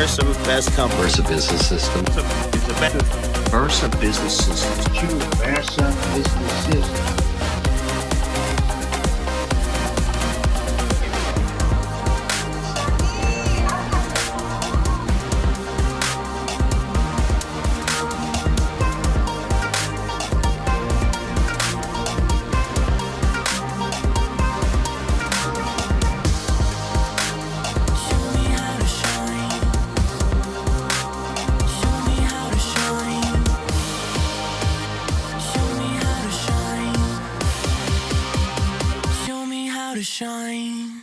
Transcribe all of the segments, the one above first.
Versa best company. Versa Business System. It's a better Versa Business System. Versa Business System. Shine.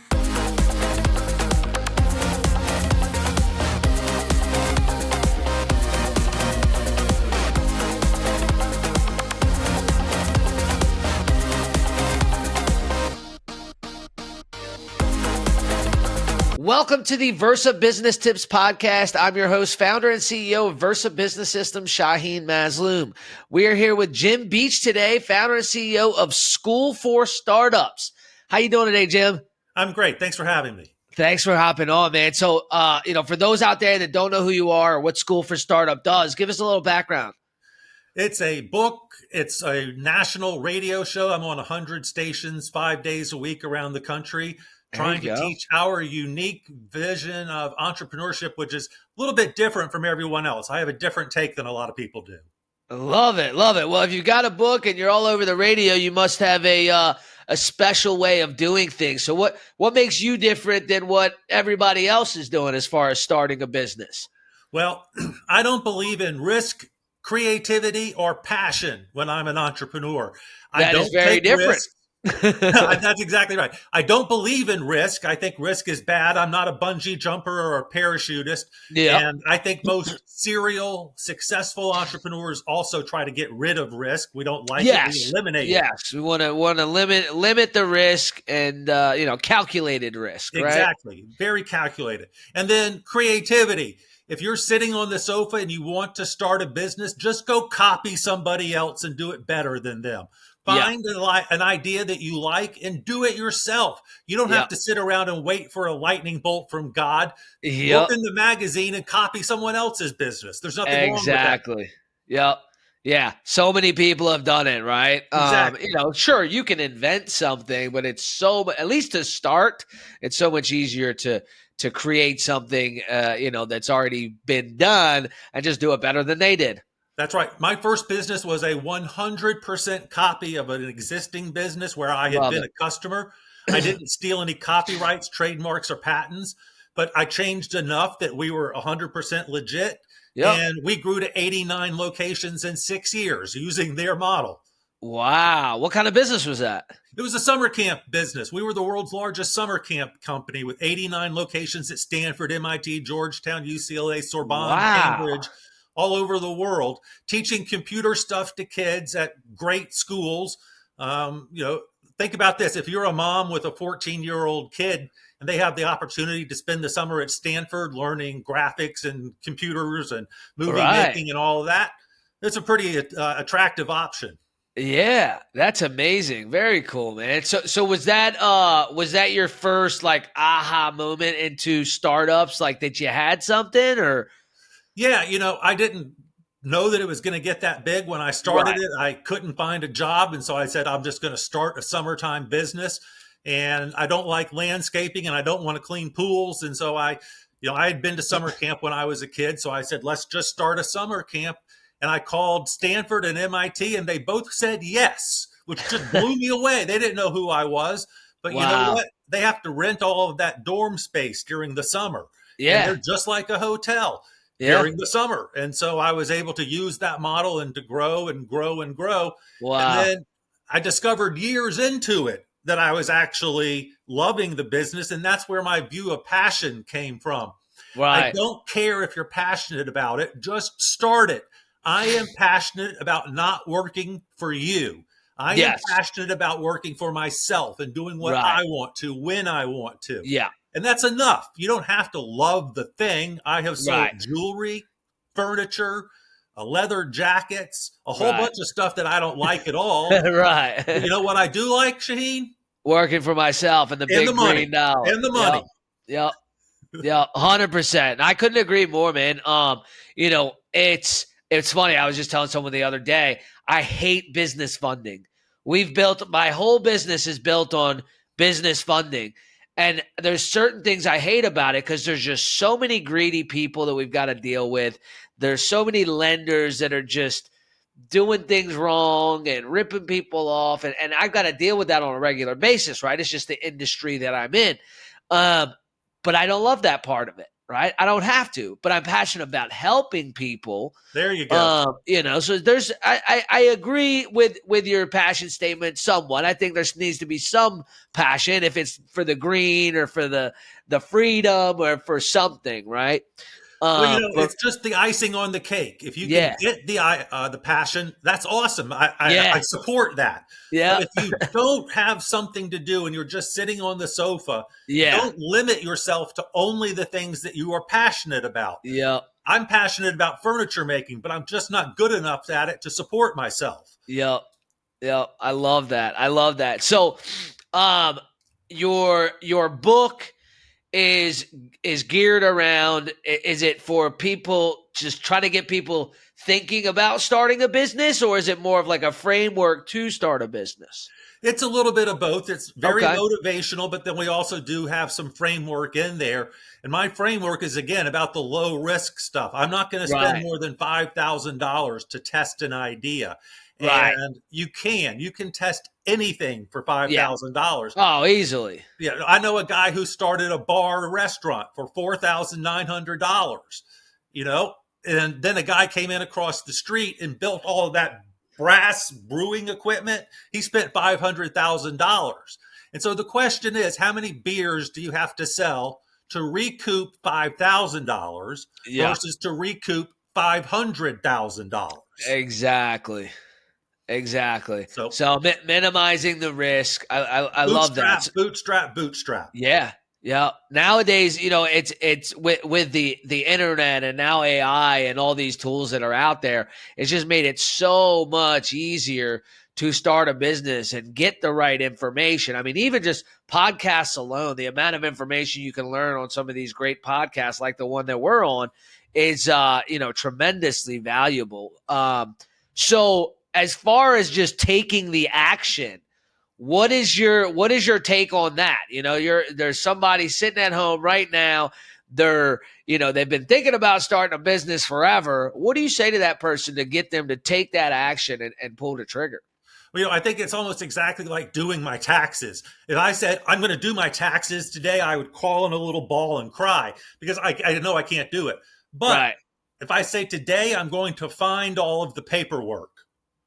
Welcome to the Versa Business Tips Podcast. I'm your host, founder and CEO of Versa Business Systems, Shaheen Mazloom. We are here with Jim Beach today, founder and CEO of School for Startups. How you doing today, Jim? I'm great. Thanks for having me. Thanks for hopping on, man. So, for those out there that don't know who you are or what School for Startup does, give us a little background. It's a book. It's a national radio show. I'm on 100 stations 5 days a week around the country, trying to teach our unique vision of entrepreneurship, which is a little bit different from everyone else. I have a different take than a lot of people do. Love it. Love it. Well, if you've got a book and you're all over the radio, you must have a special way of doing things. So what makes you different than what everybody else is doing as far as starting a business? Well, I don't believe in risk, creativity, or passion when I'm an entrepreneur. That is very different. That's exactly right. I don't believe in risk. I think risk is bad. I'm not a bungee jumper or a parachutist. Yeah. And I think most serial, successful entrepreneurs also try to get rid of risk. We don't like it. We eliminate it. Yes. We want to limit the risk and, calculated risk, right? Exactly. Very calculated. And then creativity. If you're sitting on the sofa and you want to start a business, just go copy somebody else and do it better than them. Find an idea that you like and do it yourself. You don't have to sit around and wait for a lightning bolt from God. Look in the magazine and copy someone else's business. There's nothing wrong with that. Exactly. Yep. Yeah. So many people have done it, right? Exactly. Sure, you can invent something, but it's at least to start, it's so much easier to create something, that's already been done and just do it better than they did. That's right. My first business was a 100% copy of an existing business where I had been a customer. I didn't steal any copyrights, trademarks, or patents, but I changed enough that we were 100% legit. Yep. And we grew to 89 locations in 6 years using their model. Wow. What kind of business was that? It was a summer camp business. We were the world's largest summer camp company with 89 locations at Stanford, MIT, Georgetown, UCLA, Sorbonne, Cambridge, all over the world, teaching computer stuff to kids at great schools. Think about this. If you're a mom with a 14-year-old kid and they have the opportunity to spend the summer at Stanford learning graphics and computers and movie making and all of that, it's a pretty attractive option. Yeah, that's amazing. Very cool, man. So was that your first aha moment into startups, like that you had something or? Yeah, I didn't know that it was going to get that big when I started it. I couldn't find a job. And so I said, I'm just going to start a summertime business. And I don't like landscaping and I don't want to clean pools. And so I had been to summer camp when I was a kid. So I said, let's just start a summer camp. And I called Stanford and MIT and they both said yes, which just blew me away. They didn't know who I was. But you know what? They have to rent all of that dorm space during the summer. Yeah. And they're just like a hotel. During the summer. And so I was able to use that model and to grow and grow and grow. Wow. And then I discovered years into it that I was actually loving the business. And that's where my view of passion came from. Right. I don't care if you're passionate about it. Just start it. I am passionate about not working for you. I am passionate about working for myself and doing what I want to, when I want to. Yeah. And that's enough. You don't have to love the thing. I have sold jewelry, furniture, leather jackets, a whole bunch of stuff that I don't like at all. Right. But you know what I do like, Shaheen? Working for myself and the big green dollar. And the money. Yep. Yeah, 100%. I couldn't agree more, man. It's funny. I was just telling someone the other day, I hate business funding. My whole business is built on business funding. And there's certain things I hate about it because there's just so many greedy people that we've got to deal with. There's so many lenders that are just doing things wrong and ripping people off. And I've got to deal with that on a regular basis, right? It's just the industry that I'm in. Um, but I don't love that part of it, right? I don't have to, but I'm passionate about helping people. There you go. So I agree with your passion statement somewhat. I think there needs to be some passion if it's for the green or for the freedom or for something, right? Well, But it's just the icing on the cake. If you can yeah, get the passion, that's awesome. yeah, I support that. yeah, But if you don't have something to do and you're just sitting on the sofa, yeah, don't limit yourself to only the things that you are passionate about. yeah, I'm passionate about furniture making, but I'm just not good enough at it to support myself. yeah, yeah. I love that. I love that. So, your book is geared around, is it for people just trying to get people thinking about starting a business, or is it more of like a framework to start a business? It's a little bit of both. It's very Okay. motivational, but then we also do have some framework in there. And my framework is, again, about the low risk stuff. I'm not going to spend Right. more than $5,000 to test an idea. Right. And you can test anything for Yeah. $5,000. Oh, easily. Yeah, I know a guy who started a bar restaurant for $4,900, and then a guy came in across the street and built all of that brass brewing equipment. He spent $500,000. And so the question is, how many beers do you have to sell to recoup $5,000 Yeah. versus to recoup $500,000? Exactly. Exactly. So So minimizing the risk. I love that. bootstrap, bootstrap, bootstrap. Yeah. Yeah. Nowadays, it's with the internet and now AI and all these tools that are out there, it's just made it so much easier to start a business and get the right information. I mean, even just podcasts alone, the amount of information you can learn on some of these great podcasts like the one that we're on is tremendously valuable. So as far as just taking the action, what is your take on that? There's somebody sitting at home right now. They've been thinking about starting a business forever. What do you say to that person to get them to take that action and pull the trigger? Well, I think it's almost exactly like doing my taxes. If I said, I'm going to do my taxes today, I would crawl in a little ball and cry because I know I can't do it. But Right. if I say today, I'm going to find all of the paperwork,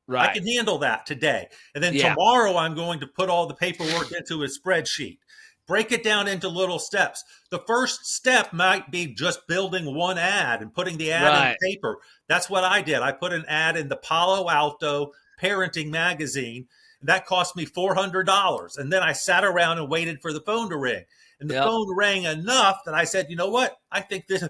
I Right. can handle that today. And then Yeah. tomorrow, I'm going to put all the paperwork into a spreadsheet. Break it down into little steps. The first step might be just building one ad and putting the ad Right. in paper. That's what I did. I put an ad in the Palo Alto Parenting Magazine. That cost me $400. And then I sat around and waited for the phone to ring. And the Yep. phone rang enough that I said, you know what? I think this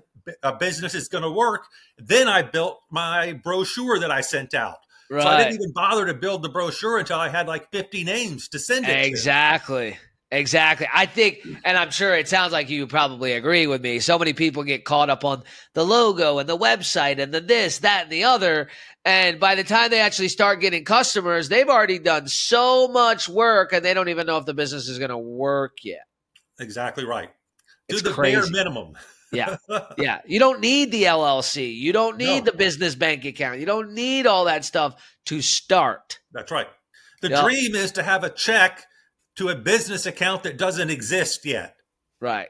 business is going to work. Then I built my brochure that I sent out. So I didn't Right. even bother to build the brochure until I had like 50 names to send it to. Exactly. Exactly. I think, and I'm sure it sounds like you probably agree with me. So many people get caught up on the logo and the website and the this, that, and the other. And by the time they actually start getting customers, they've already done so much work and they don't even know if the business is going to work yet. Exactly right. It's Do the bare crazy. minimum. Yeah. Yeah. You don't need the LLC. You don't need No. the business bank account. You don't need all that stuff to start. That's right. The Yep. dream is to have a check to a business account that doesn't exist yet. Right.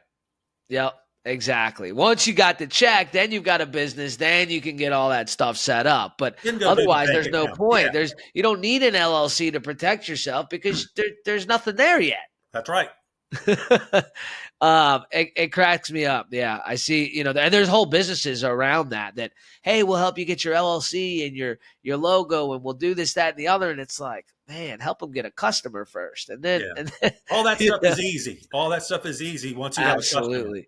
Yep. Exactly. Once you got the check, then you've got a business, then you can get all that stuff set up. But You can go to the otherwise, bank there's no account. point. Yeah. You don't need an LLC to protect yourself because there's nothing there yet. That's right. It cracks me up. Yeah, I see. And there's whole businesses around that. Hey, we'll help you get your LLC and your logo, and we'll do this, that, and the other. And it's like, man, help them get a customer first, and then, Yeah. and then All that stuff is easy. All that stuff is easy once you have a customer. absolutely.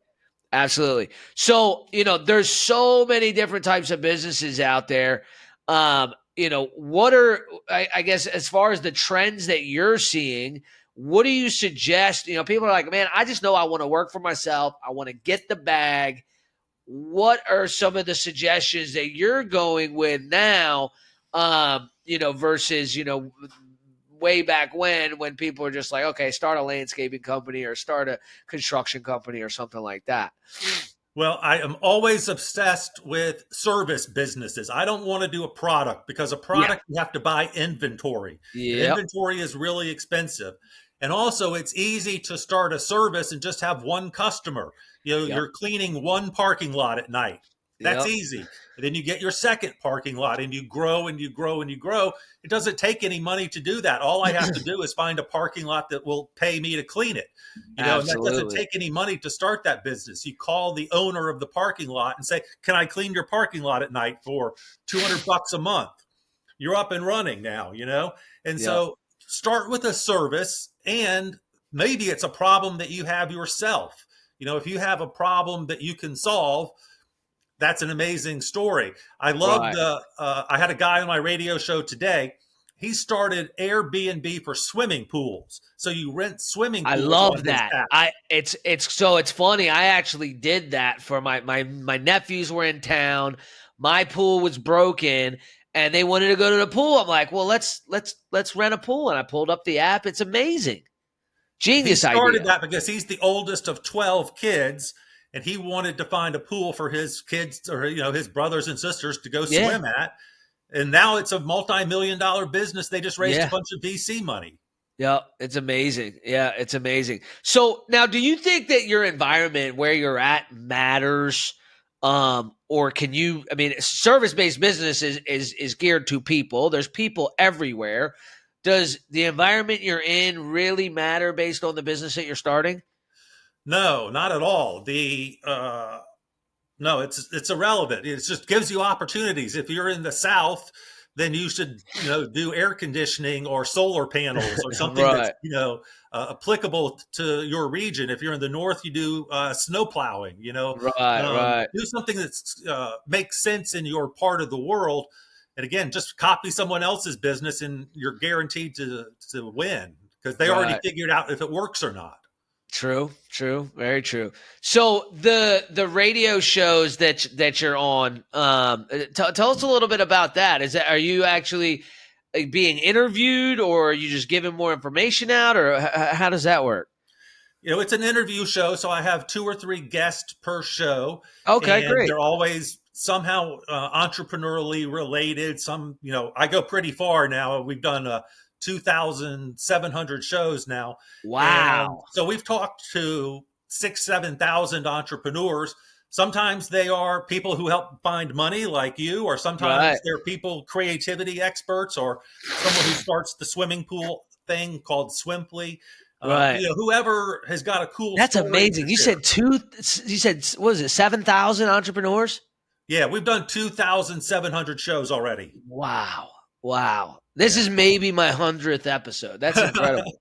Absolutely. So, there's so many different types of businesses out there. What are, I guess, as far as the trends that you're seeing, what do you suggest? People are like, man, I just know I want to work for myself. I want to get the bag. What are some of the suggestions that you're going with now, versus, way back when people are just like, okay, start a landscaping company or start a construction company or something like that? Well, I am always obsessed with service businesses. I don't want to do a product because a Yeah. product you have to buy inventory. And Yep. inventory is really expensive. And also it's easy to start a service and just have one customer. Yep. You're cleaning one parking lot at night. That's Yep. easy. And then you get your second parking lot and you grow and you grow and you grow. It doesn't take any money to do that. All I have to do is find a parking lot that will pay me to clean it. And that doesn't Absolutely. take any money to start that business. You call the owner of the parking lot and say, "Can I clean your parking lot at night for $200 a month?" You're up and running now, And Yep. so start with a service, and maybe it's a problem that you have yourself. If you have a problem that you can solve, that's an amazing story. I love Right. I had a guy on my radio show today. He started Airbnb for swimming pools. So you rent swimming I pools on love his that. app. It's funny. I actually did that for my nephews were in town. My pool was broken and they wanted to go to the pool. I'm like, well, let's rent a pool. And I pulled up the app. It's amazing. He Genius started idea. that because he's the oldest of 12 kids, and he wanted to find a pool for his kids or his brothers and sisters to go Yeah. swim at. And now it's a multi-million-dollar business. They just raised a Yeah. bunch of VC money. Yeah, it's amazing. Yeah, it's amazing. So now, do you think that your environment where you're at matters? Or can you? I mean, service-based business is geared to people. There's people everywhere. Does the environment you're in really matter based on the business that you're starting? No, not at all. No, it's irrelevant. It just gives you opportunities. If you're in the South, then you should do air conditioning or solar panels or something that's Right, applicable to your region. If you're in the North, you do snow plowing. right. Do something that's makes sense in your part of the world. And again, just copy someone else's business, and you're guaranteed to win because they already Right. figured out if it works or not. True, very true. So the radio shows that you're on, tell us a little bit about that. Are you actually being interviewed, or are you just giving more information out, or how does that work? It's an interview show, so I have 2 or 3 guests per show, Okay, and great. they're always somehow entrepreneurially related. I go pretty far now. We've done 2,700 shows now. And Wow. so we've talked to 7,000 entrepreneurs. Sometimes they are people who help find money like you, or sometimes Right, they're people, creativity experts, or someone who starts the swimming pool thing called Swimply. right. Whoever has got a cool That's story amazing. to You share. said what was it, 7,000 entrepreneurs? Yeah, we've done 2,700 shows already. Wow. Wow. This Yeah. is maybe my 100th episode. That's incredible.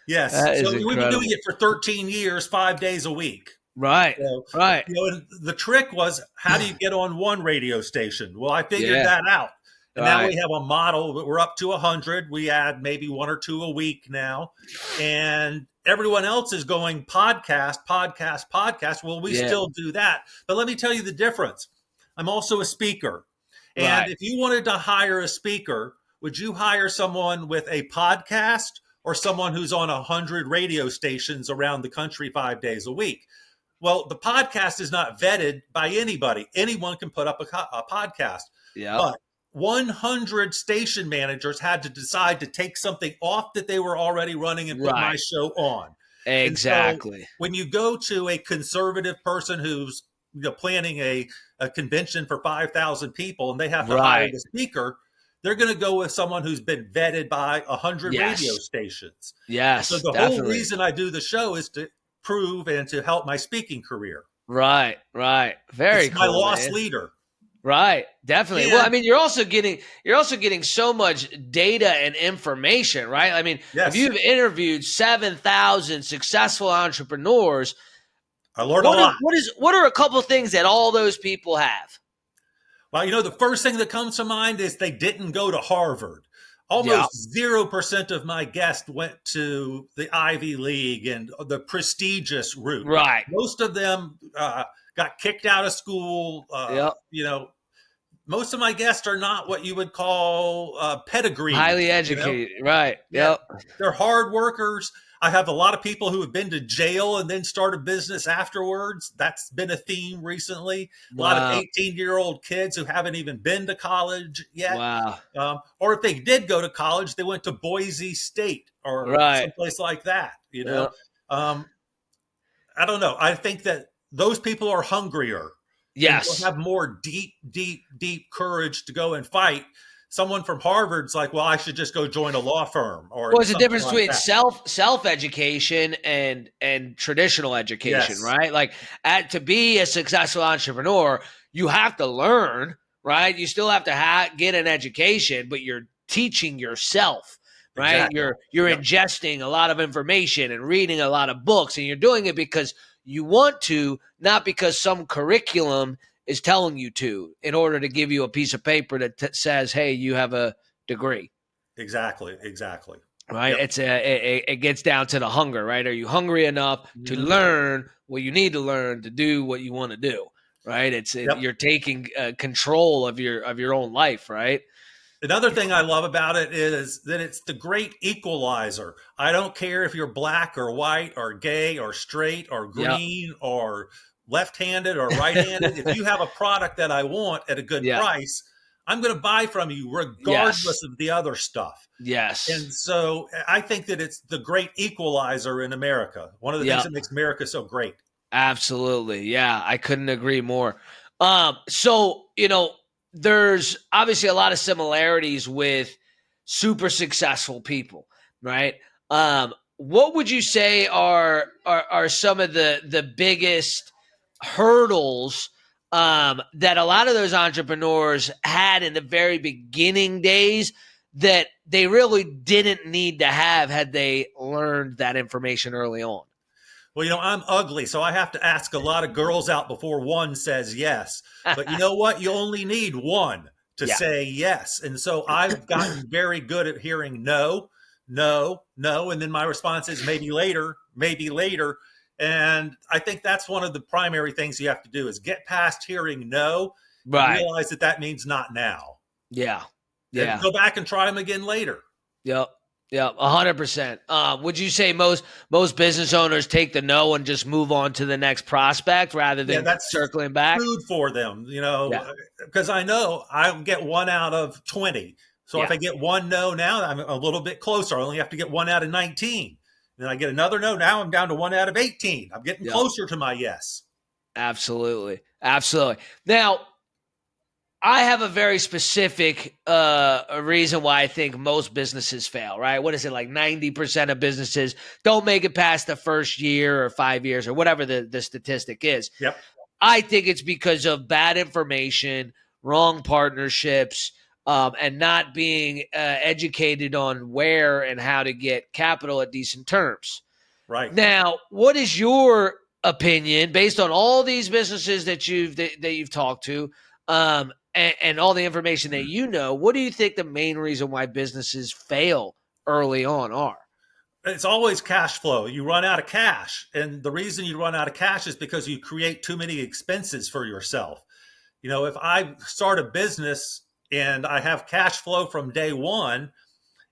Yes. That is So we've been doing incredible. it for 13 years, 5 days a week. Right, So, right. and the trick was, how do you get on one radio station? Well, I figured Yeah. that out. And now Right. we have a model that we're up to 100. We add maybe 1 or 2 a week now. And everyone else is going podcast, podcast, podcast. Well, we Yeah. still do that. But let me tell you the difference. I'm also a speaker. And Right. if you wanted to hire a speaker, would you hire someone with a podcast or someone who's on 100 radio stations around the country 5 days a week? Well, the podcast is not vetted by anybody. Anyone can put up a podcast. Yeah. But 100 station managers had to decide to take something off that they were already running and put my Right. show on. And so Exactly. when you go to a conservative person who's planning a convention for 5,000 people and they have to hire Right. the speaker, they're going to go with someone who's been vetted by 100 Yes. radio stations. Yes, So the whole definitely. reason I do the show is to prove and to help my speaking career. Right, right. Very It's my cool, lost man. leader. Right, definitely. Yeah. Well, I mean, you're also getting so much data and information, right? I mean, Yes. if you've interviewed 7,000 successful entrepreneurs, I learned a lot. what are a couple of things that all those people have? Well, the first thing that comes to mind is they didn't go to Harvard. Yeah. almost 0% of my guests went to the Ivy League and the prestigious route. Right. Most of them got kicked out of school. Yep. Most of my guests are not what you would call pedigree. Highly educated. Right. Yeah, Yep. they're hard workers. I have a lot of people who have been to jail and then start a business afterwards. That's been a theme recently. A lot of Wow. 18-year-old kids who haven't even been to college yet. Wow. Or if they did go to college, they went to Boise State or Right. someplace like that. Yep. I don't know. I think that those people are hungrier. And Yes. they'll have more deep courage to go and fight. Someone from Harvard's like, well, I should just go join a law firm. Or Well, it's the something difference like between that. self education and traditional education, Yes. right? Like, to be a successful entrepreneur, you have to learn, right? You still have to get an education, but you're teaching yourself, right? Exactly. You're Yep. ingesting a lot of information and reading a lot of books, and you're doing it because you want to, not because some curriculum is telling you to, in order to give you a piece of paper that says, hey, you have a degree. Exactly. Right. Yep. It gets down to the hunger, right? Are you hungry enough to learn what you need to learn to do what you want to do? Right. Yep. You're taking control of your own life. Right. Another thing I love about it is that it's the great equalizer. I don't care if you're black or white or gay or straight or green or left-handed or right-handed. If you have a product that I want at a good price, I'm going to buy from you regardless of the other stuff. Yes. And so I think that it's the great equalizer in America. One of the things that makes America so great. Absolutely. Yeah. I couldn't agree more. So, there's obviously a lot of similarities with super successful people, right? What would you say are some of the biggest hurdles that a lot of those entrepreneurs had in the very beginning days that they really didn't need to have had they learned that information early on? Well, I'm ugly, so I have to ask a lot of girls out before one says yes. But you know what? You only need one to say yes. And so I've gotten very good at hearing no, no, no. And then my response is maybe later, maybe later. And I think that's one of the primary things you have to do is get past hearing no and realize that means not now. Yeah. And go back and try them again later. Yep. 100%. Would you say most business owners take the no and just move on to the next prospect rather than that's circling back? Food for them, because I know I'll get 1 out of 20. So if I get one no now, I'm a little bit closer. I only have to get 1 out of 19. Then I get another no. Now I'm down to 1 out of 18. I'm getting closer to my yes. Absolutely. Now, I have a very specific reason why I think most businesses fail, right? What is it, like 90% of businesses don't make it past the first year or 5 years or whatever the statistic is. Yep. I think it's because of bad information, wrong partnerships, and not being educated on where and how to get capital at decent terms. Right. Now, what is your opinion based on all these businesses that you've talked to? And all the information that what do you think the main reason why businesses fail early on are? It's always cash flow. You run out of cash. And the reason you run out of cash is because you create too many expenses for yourself. If I start a business and I have cash flow from day one,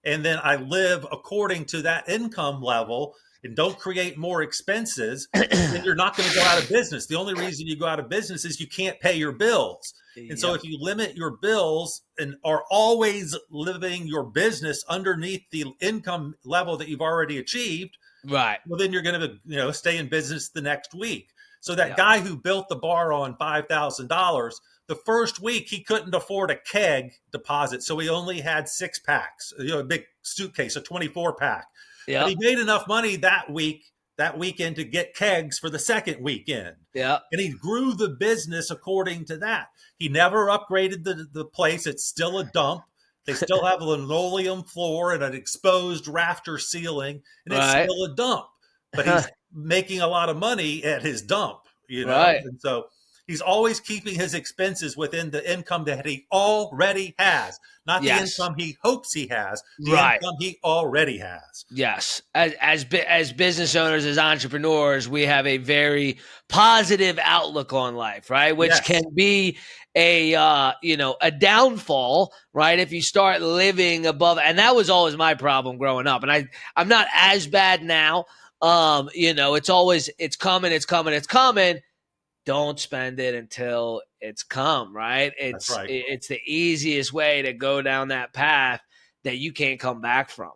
and then I live according to that income level and don't create more expenses, then you're not going to go out of business. The only reason you go out of business is you can't pay your bills. And so if you limit your bills and are always living your business underneath the income level that you've already achieved, right? Well, then you're going to stay in business the next week. So that guy who built the bar on $5,000, the first week he couldn't afford a keg deposit, so he only had 6 packs, a big suitcase, a 24 pack. But he made enough money that weekend to get kegs for the second weekend. Yeah. And he grew the business according to that. He never upgraded the place. It's still a dump. They still have a linoleum floor and an exposed rafter ceiling, and it's still a dump. But he's making a lot of money at his dump, Right. And so, He's always keeping his expenses within the income that he already has, not the Yes. income he hopes he has, the Right. income he already has. Yes. As business owners, as entrepreneurs, we have a very positive outlook on life, right? Which Yes. can be a downfall, right? If you start living above, and that was always my problem growing up. And I'm not as bad now. It's coming, it's coming, it's coming. Don't spend it until it's come, right? That's right. It's the easiest way to go down that path that you can't come back from.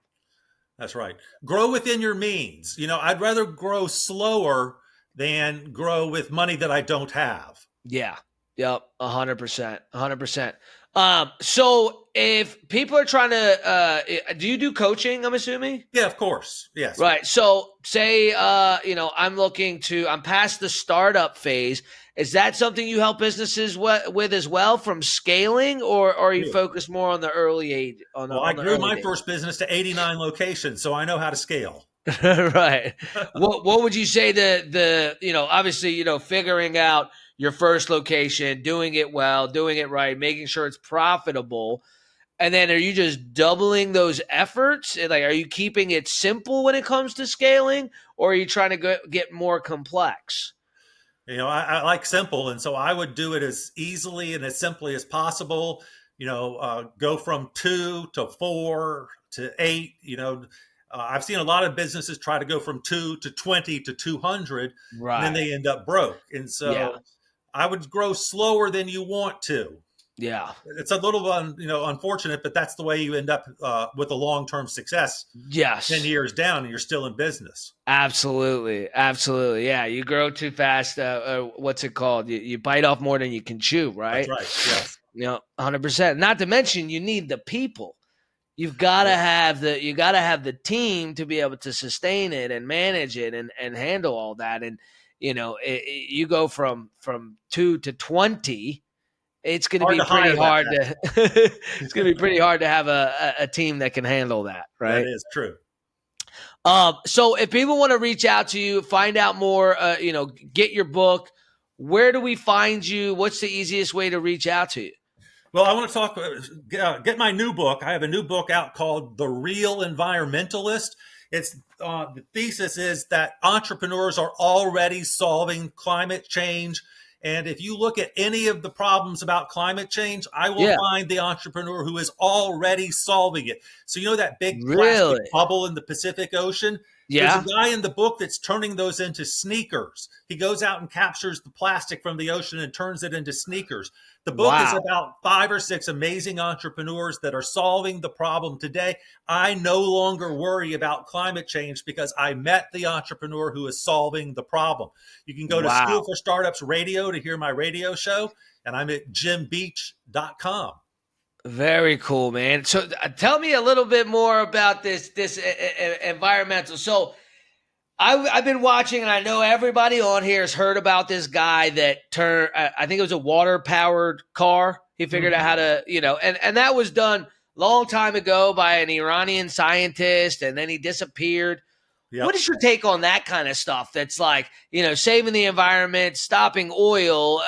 That's right. Grow within your means. I'd rather grow slower than grow with money that I don't have. Yeah. Yep. 100%. 100%. So if people are trying to, do you do coaching? I'm assuming. Yeah, of course. Yes. Right. So say, I'm past the startup phase. Is that something you help businesses with as well, from scaling, or are you Yeah. focused more on the early age? Well, I grew my first business to 89 locations, so I know how to scale. Right. What would you say obviously, figuring out your first location, doing it well, doing it right, making sure it's profitable. And then are you just doubling those efforts? Like, are you keeping it simple when it comes to scaling, or are you trying to get more complex? I like simple, and so I would do it as easily and as simply as possible. Go from 2 to 4 to 8. I've seen a lot of businesses try to go from 2 to 20 to 200, Right. and then they end up broke. And so Yeah. I would grow slower than you want to. Yeah. It's a little, unfortunate, but that's the way you end up with a long-term success. Yes. 10 years down, and you're still in business. Absolutely. Absolutely. Yeah. You grow too fast. What's it called? You bite off more than you can chew, right? That's right. Yes. 100%. Not to mention, you need the people. You've got to have the team to be able to sustain it and manage it and handle all that. And, you go from 2 to 20, it's going to be pretty hard to, it's going to be pretty hard to have a team that can handle that. Right. That is true. So if people want to reach out to you, find out more, get your book, where do we find you? What's the easiest way to reach out to you? Well, I want to get my new book. I have a new book out called The Real Environmentalist. It's the thesis is that entrepreneurs are already solving climate change. And if you look at any of the problems about climate change, I will find the entrepreneur who is already solving it. So that big plastic bubble in the Pacific Ocean? Yeah. There's a guy in the book that's turning those into sneakers. He goes out and captures the plastic from the ocean and turns it into sneakers. The book is about 5 or 6 amazing entrepreneurs that are solving the problem today. I no longer worry about climate change because I met the entrepreneur who is solving the problem. You can go to School for Startups Radio to hear my radio show, and I'm at jimbeach.com. Very cool, man. So tell me a little bit more about this environmental. So I've been watching, and I know everybody on here has heard about this guy that turned, I think it was a water-powered car. He figured out how to, and that was done a long time ago by an Iranian scientist, and then he disappeared. Yep. What is your take on that kind of stuff? That's like, saving the environment, stopping oil.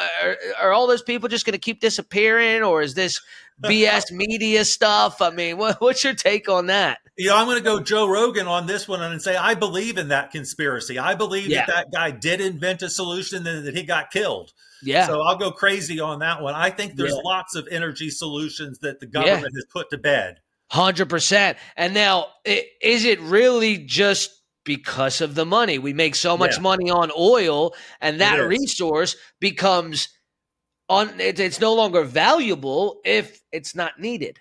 Are all those people just going to keep disappearing, or is this BS media stuff? I mean, what's your take on that? I'm going to go Joe Rogan on this one and say I believe in that conspiracy. I believe that guy did invent a solution and that he got killed. Yeah. So I'll go crazy on that one. I think there's lots of energy solutions that the government has put to bed. 100%. And now, is it really just because of the money? We make so much money on oil, and that resource becomes it's no longer valuable if it's not needed.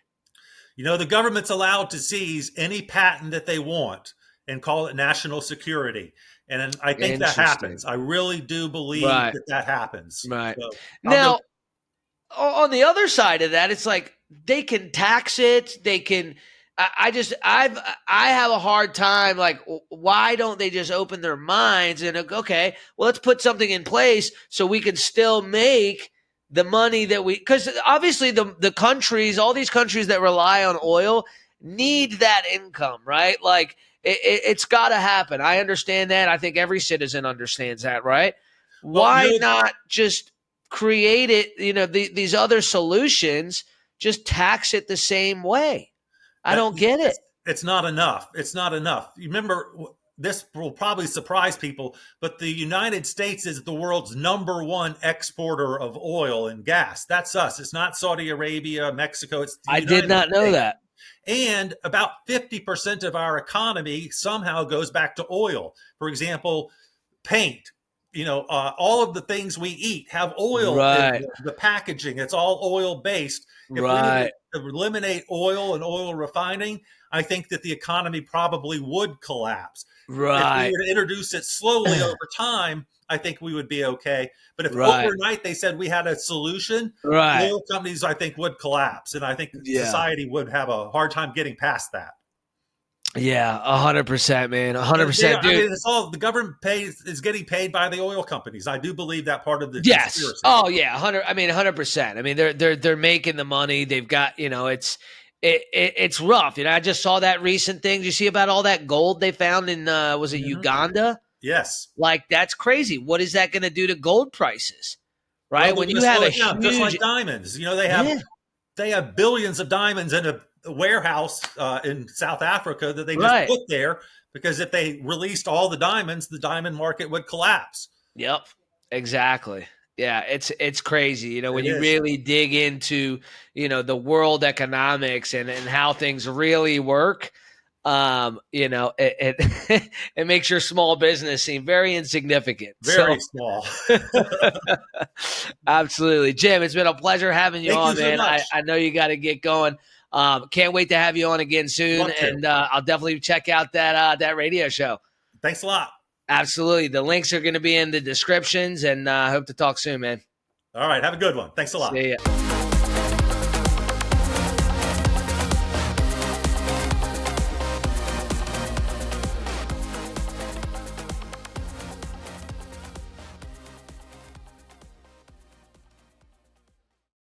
The government's allowed to seize any patent that they want and call it national security. And I think that happens. I really do believe that happens. Right. So now, on the other side of that, it's like they can tax it. They can. I have a hard time. Like, why don't they just open their minds and okay, well, let's put something in place so we can still make the money that because obviously the countries, all these countries that rely on oil need that income, right? Like it's got to happen. I understand that. I think every citizen understands that, right? Why not just created, these other solutions, just tax it the same way. I don't get it. It's not enough. It's not enough. You remember, this will probably surprise people, but the United States is the world's #1 exporter of oil and gas. That's us. It's not Saudi Arabia, Mexico. It's the I did not know that. And about 50% of our economy somehow goes back to oil. For example, paint. All of the things we eat have oil in the packaging. It's all oil based. If we eliminate oil and oil refining, I think that the economy probably would collapse. Right. If we were to introduce it slowly over time, I think we would be okay. But if overnight they said we had a solution, oil companies, I think, would collapse. And I think society would have a hard time getting past that. Yeah, 100%, man. 100%. Dude. It's all the government is getting paid by the oil companies. I do believe that part of the conspiracy. Oh yeah, 100%. I mean, they're making the money. They've got, it's rough. I just saw that recent thing. Did you see about all that gold they found in was it Uganda? Yes. Like, that's crazy. What is that going to do to gold prices? Right? Well, when you have just like diamonds, they have billions of diamonds in a warehouse in South Africa that they just put there, because if they released all the diamonds, the diamond market would collapse. Yep, exactly. Yeah, it's crazy. When you really dig into, the world economics and how things really work, it it makes your small business seem very insignificant. Very small. Absolutely. Jim, it's been a pleasure having you on, man. I know you got to get going. Can't wait to have you on again soon. And I'll definitely check out that radio show. Thanks a lot. Absolutely. The links are going to be in the descriptions, and I hope to talk soon, man. All right. Have a good one. Thanks a lot. See ya.